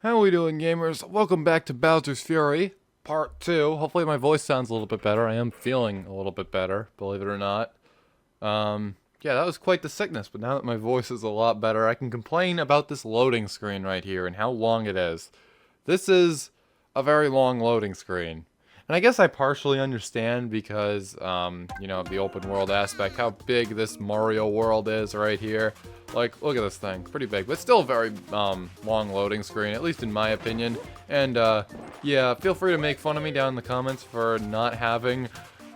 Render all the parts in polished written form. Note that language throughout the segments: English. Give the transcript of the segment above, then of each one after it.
How we doing, gamers? Welcome back to Bowser's Fury, Part 2. Hopefully my voice sounds a little bit better. I am feeling a little bit better, believe it or not. Yeah, that was quite the sickness, but now that my voice is a lot better, I can complain about this loading screen right here and how long it is. This is a very long loading screen. And I guess I partially understand because, you know, the open world aspect, how big this Mario world is right here. Like, look at this thing, pretty big, but still a very, long loading screen, at least in my opinion. And, yeah, feel free to make fun of me down in the comments for not having,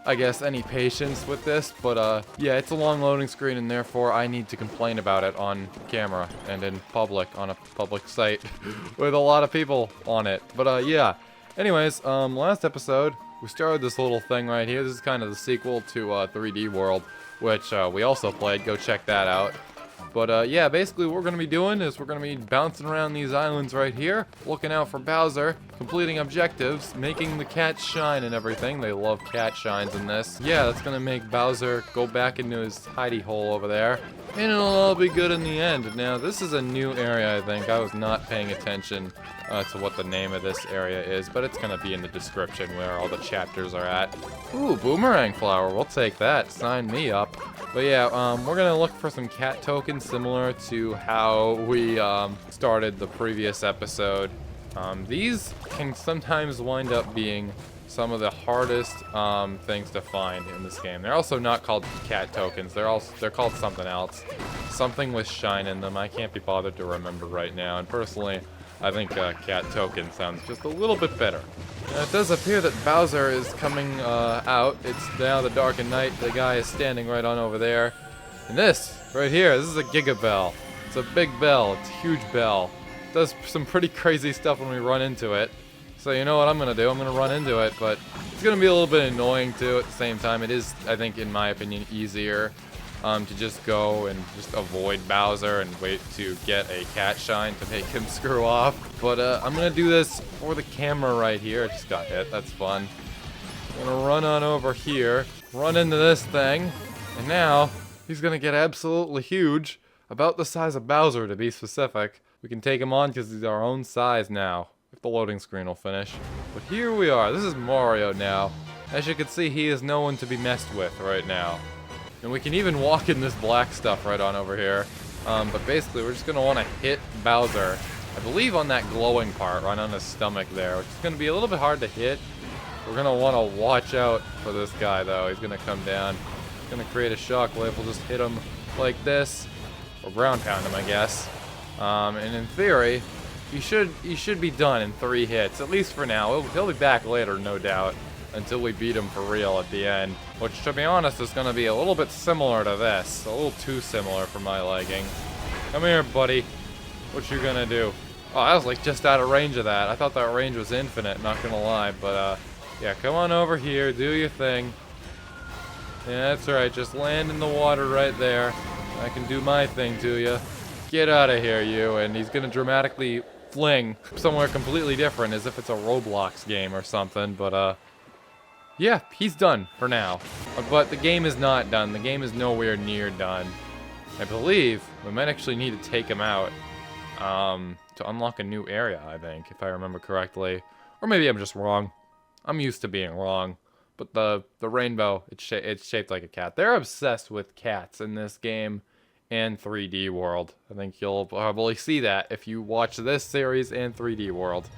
I guess, any patience with this, but, yeah, it's a long loading screen, and therefore I need to complain about it on camera and in public, on a public site, with a lot of people on it. But, yeah. Anyways, last episode, we started this little thing right here. This is kind of the sequel to 3D World, which we also played. Go check that out. But yeah, basically what we're going to be doing is we're going to be bouncing around these islands right here, looking out for Bowser, completing objectives, making the cats shine and everything. They love cat shines in this. Yeah, that's going to make Bowser go back into his hidey hole over there, and it'll all be good in the end. Now, this is a new area, I think. I was not paying attention to what the name of this area is, but it's going to be in the description where all the chapters are at. Ooh, boomerang flower. We'll take that. Sign me up. But yeah, we're going to look for some cat tokens similar to how we started the previous episode. These can sometimes wind up being some of the hardest things to find in this game. They're also not called cat tokens. They're called something else. Something with shine in them. I can't be bothered to remember right now. And personally, I think cat token sounds just a little bit better. Now, it does appear that Bowser is coming out. It's now the darkened night. The guy is standing right on over there. And this, right here, this is a Giga bell. It's a big bell. It's a huge bell. It does some pretty crazy stuff when we run into it. So you know what I'm going to do? I'm going to run into it, but it's going to be a little bit annoying too at the same time. It is, I think, in my opinion, easier to just go and just avoid Bowser and wait to get a cat shine to make him screw off. But I'm going to do this for the camera right here. I just got hit. That's fun. I'm going to run on over here, run into this thing, and now he's going to get absolutely huge, about the size of Bowser to be specific. We can take him on because he's our own size now, if the loading screen will finish. But here we are. This is Mario now. As you can see, he is no one to be messed with right now. And we can even walk in this black stuff right on over here. But basically, we're just going to want to hit Bowser, I believe on that glowing part, right on his stomach there, which is going to be a little bit hard to hit. We're going to want to watch out for this guy, though. He's going to come down. He's going to create a shockwave. We'll just hit him like this, or ground pound him, I guess. And in theory, he should be done in 3 hits, at least for now. He'll be back later, no doubt, until we beat him for real at the end. Which, to be honest, is going to be a little bit similar to this. A little too similar for my liking. Come here, buddy. What you gonna do? Oh, I was like just out of range of that. I thought that range was infinite, not gonna lie. But, yeah, come on over here, do your thing. Yeah, that's right, just land in the water right there. I can do my thing to you. Get out of here, you. And he's gonna dramatically fling somewhere completely different, as if it's a Roblox game or something. But, yeah, he's done for now. But the game is not done. The game is nowhere near done. I believe we might actually need to take him out to unlock a new area, I think, if I remember correctly. Or maybe I'm just wrong. I'm used to being wrong. But the rainbow, it's shaped like a cat. They're obsessed with cats in this game and 3D World. I think you'll probably see that if you watch this series and 3D World.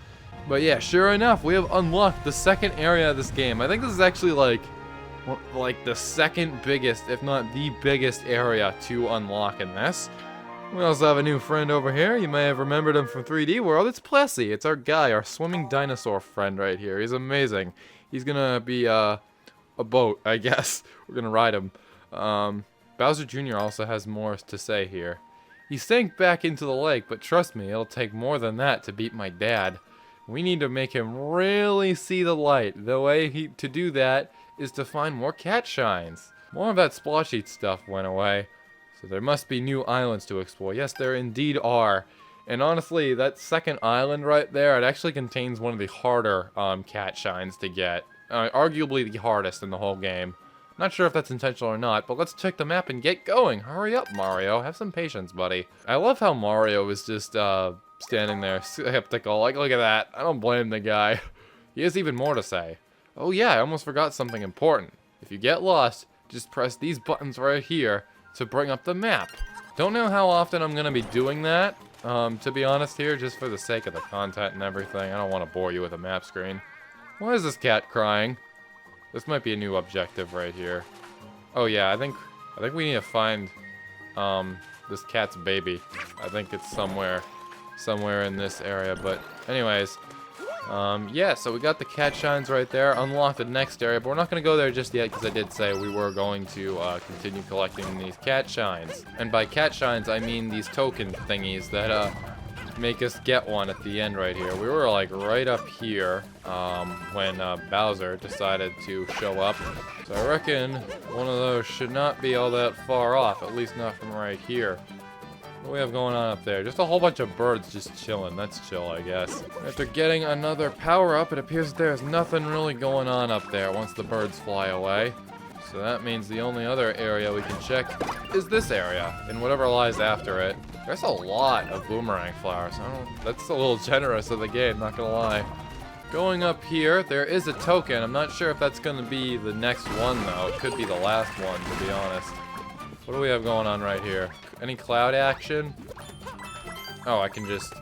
But yeah, sure enough, we have unlocked the second area of this game. I think this is actually like the second biggest, if not the biggest area to unlock in this. We also have a new friend over here. You may have remembered him from 3D World. It's Plessy. It's our guy, our swimming dinosaur friend right here. He's amazing. He's gonna be a boat, I guess. We're gonna ride him. Bowser Jr. also has more to say here. He sank back into the lake, but trust me, it'll take more than that to beat my dad. We need to make him really see the light. The way to do that is to find more cat shines. More of that splotchy stuff went away, so there must be new islands to explore. Yes, there indeed are. And honestly, that second island right there, it actually contains one of the harder cat shines to get. Arguably the hardest in the whole game. Not sure if that's intentional or not, but let's check the map and get going. Hurry up, Mario. Have some patience, buddy. I love how Mario is just standing there, skeptical. Like, look at that. I don't blame the guy. He has even more to say. Oh yeah, I almost forgot something important. If you get lost, just press these buttons right here to bring up the map. Don't know how often I'm gonna be doing that, to be honest here, just for the sake of the content and everything. I don't want to bore you with a map screen. Why is this cat crying? This might be a new objective right here. Oh yeah, I think we need to find this cat's baby. I think it's somewhere in this area. But anyways, yeah. So we got the cat shines right there. Unlocked the next area, but we're not gonna go there just yet because I did say we were going to continue collecting these cat shines. And by cat shines, I mean these token thingies that make us get one at the end right here. We were like right up here when Bowser decided to show up. So I reckon one of those should not be all that far off, at least not from right here. What do we have going on up there? Just a whole bunch of birds just chilling. That's chill, I guess. After getting another power up, it appears there's nothing really going on up there once the birds fly away. So that means the only other area we can check is this area, and whatever lies after it. There's a lot of boomerang flowers. That's a little generous of the game, not gonna lie. Going up here, there is a token. I'm not sure if that's gonna be the next one though. It could be the last one, to be honest. What do we have going on right here? Any cloud action? Oh, I can just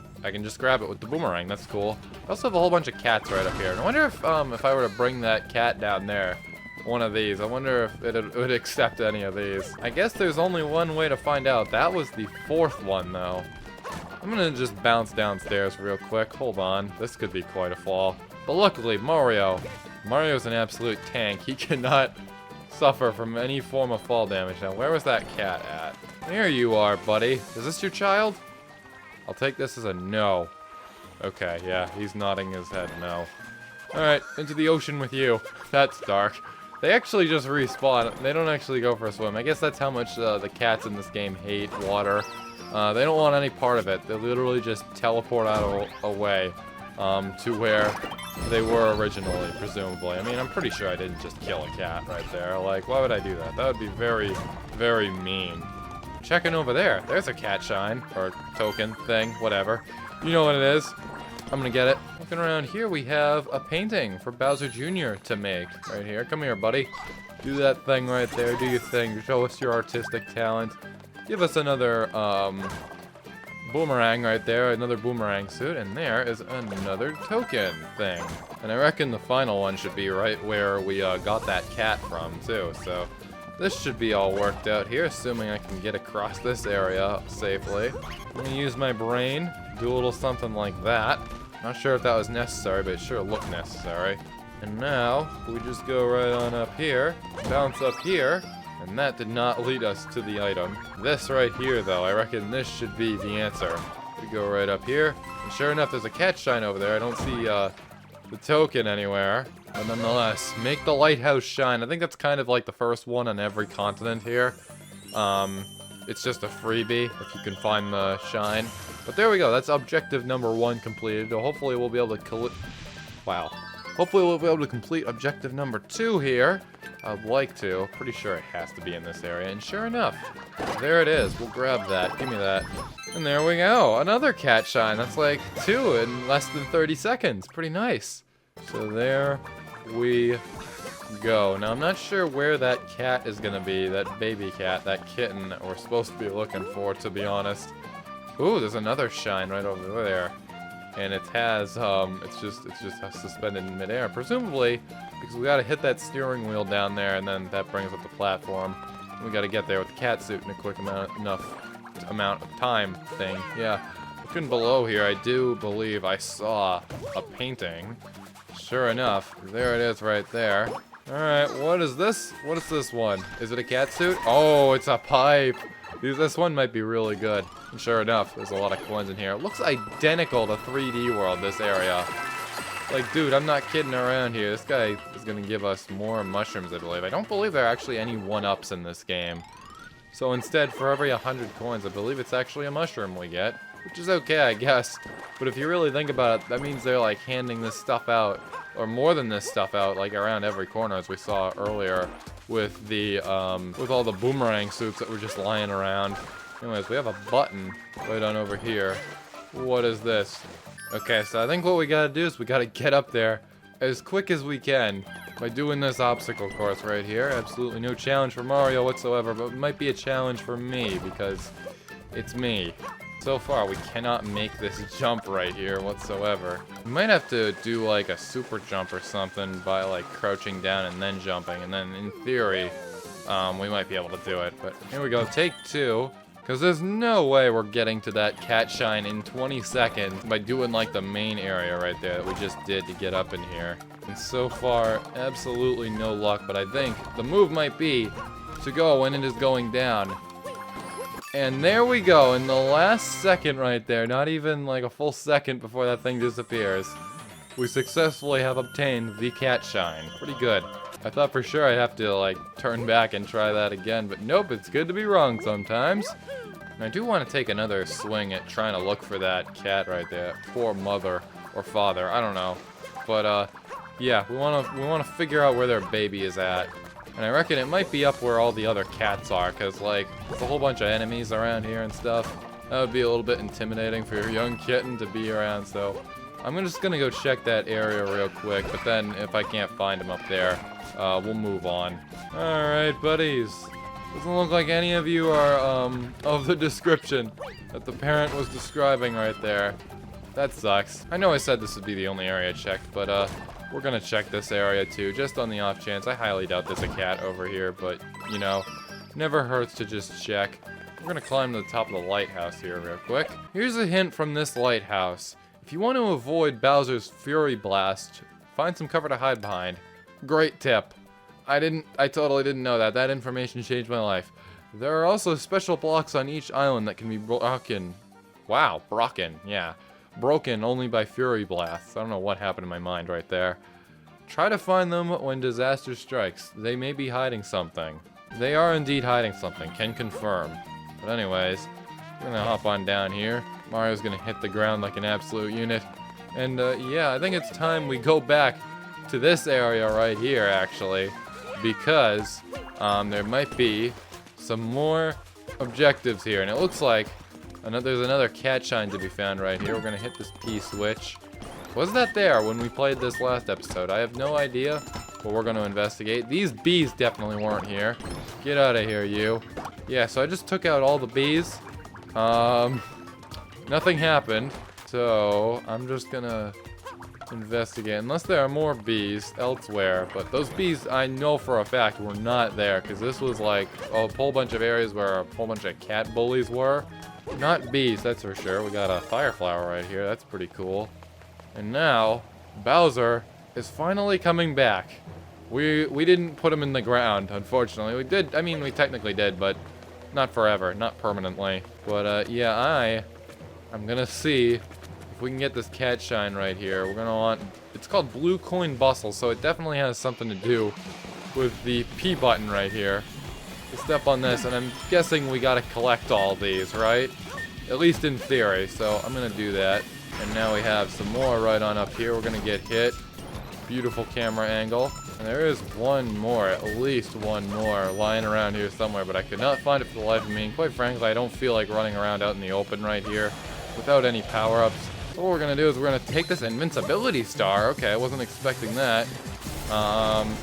grab it with the boomerang. That's cool. I also have a whole bunch of cats right up here. And I wonder if I were to bring that cat down there, one of these, I wonder if it would accept any of these. I guess there's only one way to find out. That was the fourth one, though. I'm gonna just bounce downstairs real quick. Hold on. This could be quite a fall. But luckily, Mario's an absolute tank. He cannot suffer from any form of fall damage. Now, where was that cat at? There you are, buddy. Is this your child? I'll take this as a no. Okay, yeah, he's nodding his head no. Alright, into the ocean with you. That's dark. They actually just respawn. They don't actually go for a swim. I guess that's how much the cats in this game hate water. They don't want any part of it. They literally just teleport away to where they were originally, presumably. I mean, I'm pretty sure I didn't just kill a cat right there. Like, why would I do that? That would be very, very mean. Checking over there. There's a cat shine, or token thing, whatever. You know what it is. I'm gonna get it. Looking around here, we have a painting for Bowser Jr. to make. Right here. Come here, buddy. Do that thing right there. Do your thing. Show us your artistic talent. Give us another, boomerang right there. Another boomerang suit. And there is another token thing. And I reckon the final one should be right where we, got that cat from, too. So this should be all worked out here, assuming I can get across this area safely. I'm gonna use my brain. Do a little something like that. Not sure if that was necessary, but it sure looked necessary. And now, we just go right on up here, bounce up here, and that did not lead us to the item. This right here, though, I reckon this should be the answer. We go right up here, and sure enough, there's a cat shine over there. I don't see the token anywhere. But nonetheless, make the lighthouse shine. I think that's kind of like the first one on every continent here. It's just a freebie if you can find the shine. But there we go. That's objective number 1 completed. So hopefully we'll be able to Hopefully we'll be able to complete objective number 2 here. I'd like to. Pretty sure it has to be in this area. And sure enough, there it is. We'll grab that. Give me that. And there we go. Another cat shine. That's like 2 in less than 30 seconds. Pretty nice. So there we go. Now I'm not sure where that cat is gonna be, that baby cat, that kitten that we're supposed to be looking for, to be honest. Ooh, there's another shine right over there. And it has, it's just suspended in midair, presumably, because we gotta hit that steering wheel down there, and then that brings up the platform. We gotta get there with the cat suit in a quick amount of time thing. Yeah. Looking below here, I do believe I saw a painting. Sure enough, there it is right there. Alright, what is this? What is this one? Is it a cat suit? Oh, it's a pipe! This one might be really good. And sure enough, there's a lot of coins in here. It looks identical to 3D World, this area. Like, dude, I'm not kidding around here. This guy is gonna give us more mushrooms, I believe. I don't believe there are actually any 1-ups in this game. So instead, for every 100 coins, I believe it's actually a mushroom we get. Which is okay, I guess. But if you really think about it, that means they're like handing this stuff out, or more than this stuff out, like around every corner, as we saw earlier with the with all the boomerang suits that were just lying around. Anyways, we have a button right on over here. What is this? Okay, so I think what we gotta do is we gotta get up there as quick as we can by doing this obstacle course right here. Absolutely no challenge for Mario whatsoever, but it might be a challenge for me because it's me. So far, we cannot make this jump right here whatsoever. We might have to do like a super jump or something by like crouching down and then jumping, and then in theory, we might be able to do it. But here we go, take 2. Because there's no way we're getting to that cat shine in 20 seconds by doing like the main area right there that we just did to get up in here. And so far, absolutely no luck, but I think the move might be to go when it is going down. And there we go, in the last second right there, not even like a full second before that thing disappears, we successfully have obtained the cat shine. Pretty good. I thought for sure I'd have to like turn back and try that again, but nope, it's good to be wrong sometimes. And I do want to take another swing at trying to look for that cat right there. Poor mother or father, I don't know. But yeah, we want to figure out where their baby is at. And I reckon it might be up where all the other cats are, cuz like there's a whole bunch of enemies around here and stuff. That would be a little bit intimidating for your young kitten to be around, so I'm just gonna go check that area real quick, but then if I can't find him up there, we'll move on. Alright, buddies. Doesn't look like any of you are, of the description that the parent was describing right there. That sucks. I know I said this would be the only area checked, but, we're gonna check this area too, just on the off chance. I highly doubt there's a cat over here, but, you know, never hurts to just check. We're gonna climb to the top of the lighthouse here real quick. Here's a hint from this lighthouse. If you want to avoid Bowser's Fury Blast, find some cover to hide behind. Great tip. I totally didn't know that. That information changed my life. There are also special blocks on each island that can be broken. Wow, broken, yeah. Broken only by Fury Blasts. I don't know what happened in my mind right there. Try to find them when disaster strikes. They may be hiding something. They are indeed hiding something, can confirm. But anyways, we're gonna hop on down here. Mario's gonna hit the ground like an absolute unit. And yeah, I think it's time we go back to this area right here, actually. Because there might be some more objectives here. And it looks like there's another cat shine to be found right here. We're gonna hit this P switch. Was that there when we played this last episode? I have no idea, but we're gonna investigate. These bees definitely weren't here. Get out of here, you. Yeah, so I just took out all the bees. Nothing happened, so I'm just gonna investigate. Unless there are more bees elsewhere, but those bees I know for a fact were not there, because this was like a whole bunch of areas where a whole bunch of cat bullies were. Not bees, that's for sure. We got a fire flower right here. That's pretty cool. And now, Bowser is finally coming back. We didn't put him in the ground, unfortunately. We did, I mean, we technically did, but not forever, not permanently. But yeah, I'm gonna see if we can get this cat shine right here. We're gonna want, it's called Blue Coin Bustle, so it definitely has something to do with the P button right here. Step on this, and I'm guessing we gotta collect all these, right? At least in theory, so I'm gonna do that. And now we have some more right on up here. We're gonna get hit. Beautiful camera angle. And there is one more, at least one more, lying around here somewhere, but I could not find it for the life of me. And quite frankly, I don't feel like running around out in the open right here without any power-ups. So what we're gonna do is we're gonna take this invincibility star. Okay, I wasn't expecting that.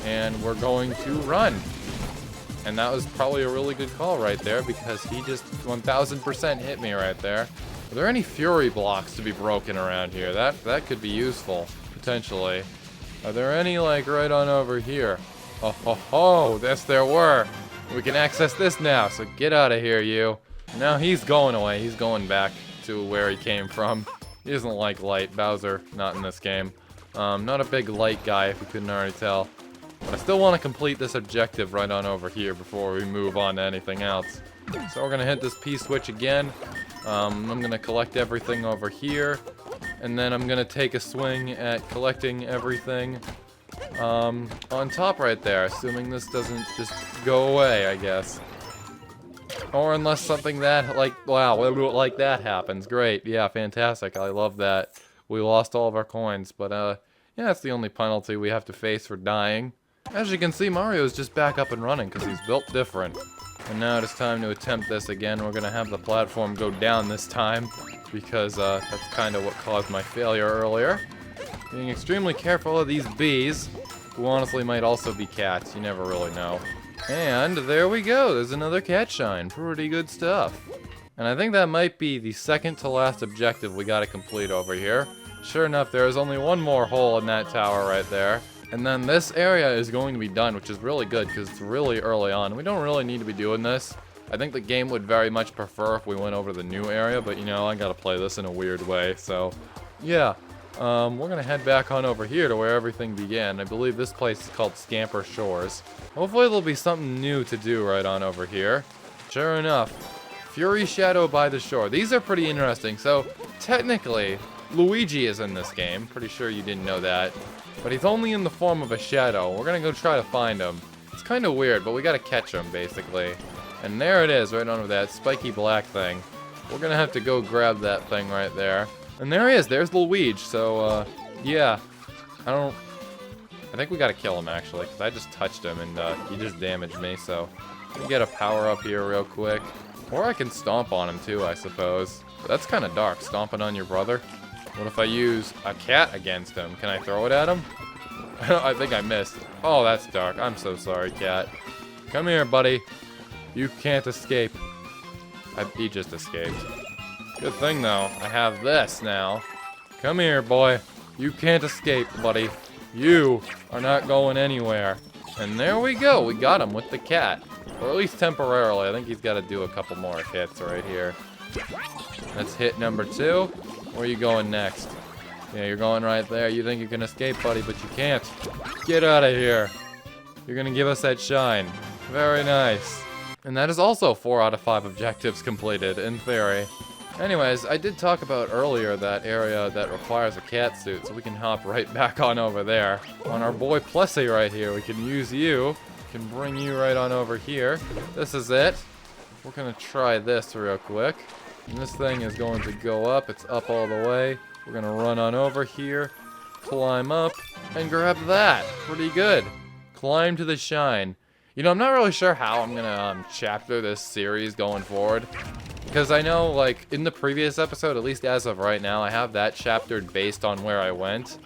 And we're going to run. And that was probably a really good call right there, because he just 1000% hit me right there. Are there any Fury blocks to be broken around here? That could be useful, potentially. Are there any, like, right on over here? Oh, ho, ho, yes there were. We can access this now, so get out of here, you. Now he's going away. He's going back to where he came from. He doesn't like light. Bowser, not in this game. Not a big light guy, if you couldn't already tell. But I still want to complete this objective right on over here before we move on to anything else. So we're going to hit this P switch again. I'm going to collect everything over here. And then I'm going to take a swing at collecting everything on top right there. Assuming this doesn't just go away, I guess. Or unless something that, like, wow, like that happens. Great. Yeah, fantastic. I love that. We lost all of our coins. But, yeah, that's the only penalty we have to face for dying. As you can see, Mario's just back up and running because he's built different. And now it is time to attempt this again. We're gonna have the platform go down this time, because that's kind of what caused my failure earlier. Being extremely careful of these bees, who honestly might also be cats, you never really know. And there we go, there's another cat shine. Pretty good stuff. And I think that might be the second to last objective we gotta complete over here. Sure enough, there is only one more hole in that tower right there. And then this area is going to be done, which is really good because it's really early on. We don't really need to be doing this. I think the game would very much prefer if we went over the new area, but you know, I gotta play this in a weird way, so yeah. We're gonna head back on over here to where everything began. I believe this place is called Scamper Shores. Hopefully there'll be something new to do right on over here. Sure enough, Fury Shadow by the shore. These are pretty interesting. So, technically, Luigi is in this game. Pretty sure you didn't know that. But he's only in the form of a shadow. We're gonna go try to find him. It's kind of weird, but we gotta catch him, basically. And there it is, right under that spiky black thing. We're gonna have to go grab that thing right there. And there he is, there's Luigi. So, yeah. I think we gotta kill him, actually, because I just touched him and he just damaged me, so. Let me get a power up here real quick. Or I can stomp on him too, I suppose. But that's kind of dark, stomping on your brother. What if I use a cat against him? Can I throw it at him? I think I missed. Oh, that's dark. I'm so sorry, cat. Come here, buddy. You can't escape. He just escaped. Good thing, though. I have this now. Come here, boy. You can't escape, buddy. You are not going anywhere. And there we go. We got him with the cat. Or at least temporarily. I think he's got to do a couple more hits right here. That's hit number 2. Where are you going next? Yeah, you're going right there. You think you can escape, buddy, but you can't. Get out of here. You're going to give us that shine. Very nice. And that is also 4 out of 5 objectives completed, in theory. Anyways, I did talk about earlier that area that requires a cat suit, so we can hop right back on over there. On our boy Plessy right here, we can use you. Can bring you right on over here. This is it. We're gonna try this real quick. And this thing is going to go up. It's up all the way. We're gonna run on over here, climb up, and grab that. Pretty good. Climb to the shine. You know, I'm not really sure how I'm gonna chapter this series going forward. Because I know, like, in the previous episode, at least as of right now, I have that chaptered based on where I went.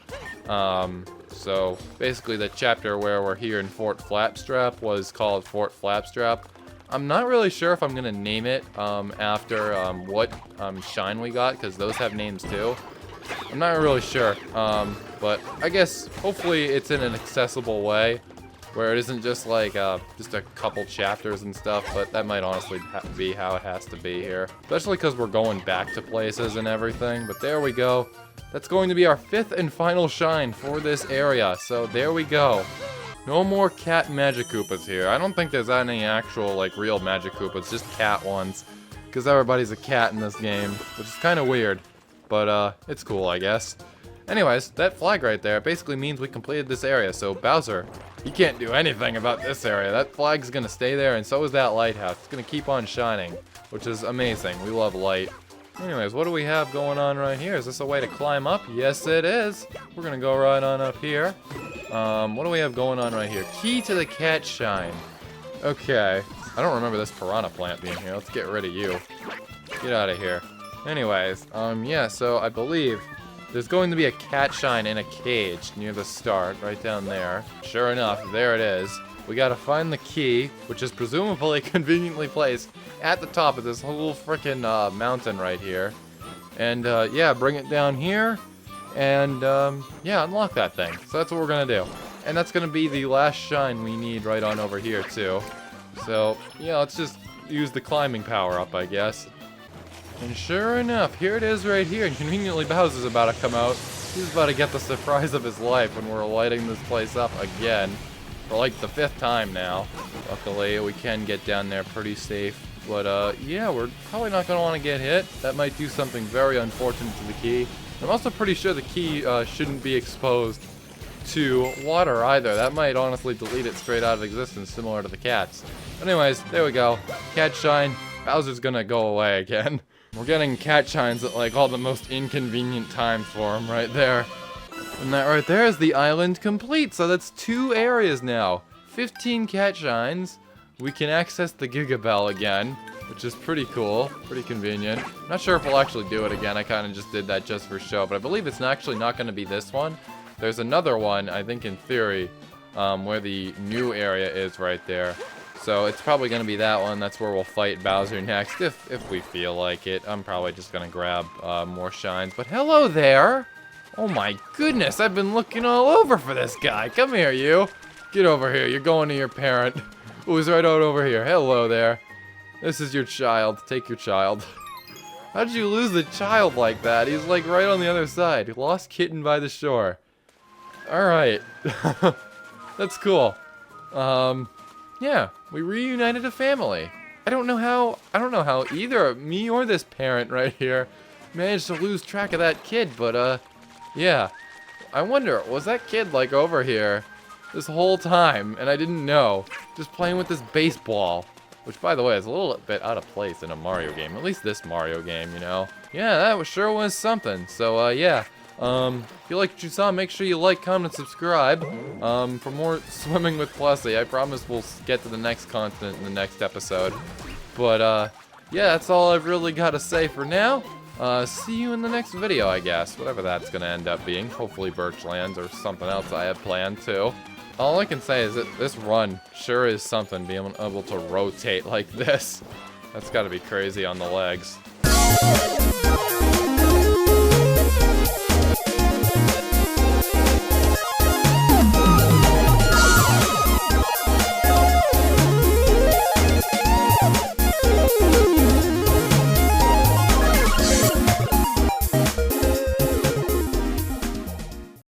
So, basically the chapter where we're here in Fort Flapstrap was called Fort Flapstrap. I'm not really sure if I'm going to name it after what shine we got, because those have names too. I'm not really sure, but I guess hopefully it's in an accessible way, where it isn't just like just a couple chapters and stuff, but that might honestly be how it has to be here. Especially because we're going back to places and everything, but there we go. That's going to be our 5th and final shine for this area, so there we go. No more cat Magikoopas here. I don't think there's any actual, like, real Magikoopas, just cat ones. Because everybody's a cat in this game, which is kind of weird. But, it's cool, I guess. Anyways, that flag right there basically means we completed this area, so Bowser, you can't do anything about this area. That flag's gonna stay there, and so is that lighthouse. It's gonna keep on shining, which is amazing. We love light. Anyways, what do we have going on right here? Is this a way to climb up? Yes, it is. We're gonna go right on up here. What do we have going on right here? Key to the cat shine. Okay. I don't remember this piranha plant being here. Let's get rid of you. Get out of here. Anyways, yeah, so I believe there's going to be a cat shine in a cage near the start, right down there. Sure enough, there it is. We gotta find the key, which is presumably conveniently placed at the top of this whole frickin' mountain right here. And, yeah, bring it down here, and, yeah, unlock that thing. So that's what we're gonna do. And that's gonna be the last shine we need right on over here, too. So, yeah, let's just use the climbing power up, I guess. And sure enough, here it is right here, and conveniently Bowser's about to come out. He's about to get the surprise of his life when we're lighting this place up again. For like the 5th time now. Luckily, we can get down there pretty safe. But, yeah, we're probably not going to want to get hit. That might do something very unfortunate to the key. I'm also pretty sure the key shouldn't be exposed to water either. That might honestly delete it straight out of existence, similar to the cats. Anyways, there we go. Cat shine. Bowser's gonna go away again. We're getting cat shines at like all the most inconvenient times for him right there. And that right there is the island complete. So that's 2 areas now. 15 cat shines. we can access the Giga Bell again, which is pretty cool, pretty convenient. Not sure if we'll actually do it again. I kind of just did that just for show, but I believe it's actually not going to be this one. There's another one, I think in theory, where the new area is right there. So it's probably going to be that one. That's where we'll fight Bowser next, if we feel like it. I'm probably just going to grab more shines. But hello there! Oh my goodness, I've been looking all over for this guy. Come here, you. Get over here. You're going to your parent, who's right out over here. Hello there. This is your child. Take your child. How did you lose the child like that? He's like right on the other side. Lost kitten by the shore. Alright. That's cool. Yeah, we reunited a family. I don't know how either me or this parent right here managed to lose track of that kid, but yeah. I wonder, was that kid like over here this whole time and I didn't know, just playing with this baseball, which by the way is a little bit out of place in a Mario game, at least this Mario game, you know. Yeah, that sure was something. So yeah. If you liked what you saw, make sure you like, comment, and subscribe. For more Swimming with Plessy. I promise we'll get to the next continent in the next episode. But, yeah, that's all I've really got to say for now. See you in the next video, I guess. Whatever that's gonna end up being. Hopefully Birchlands or something else I have planned, too. All I can say is that this run sure is something, being able to rotate like this. That's gotta be crazy on the legs.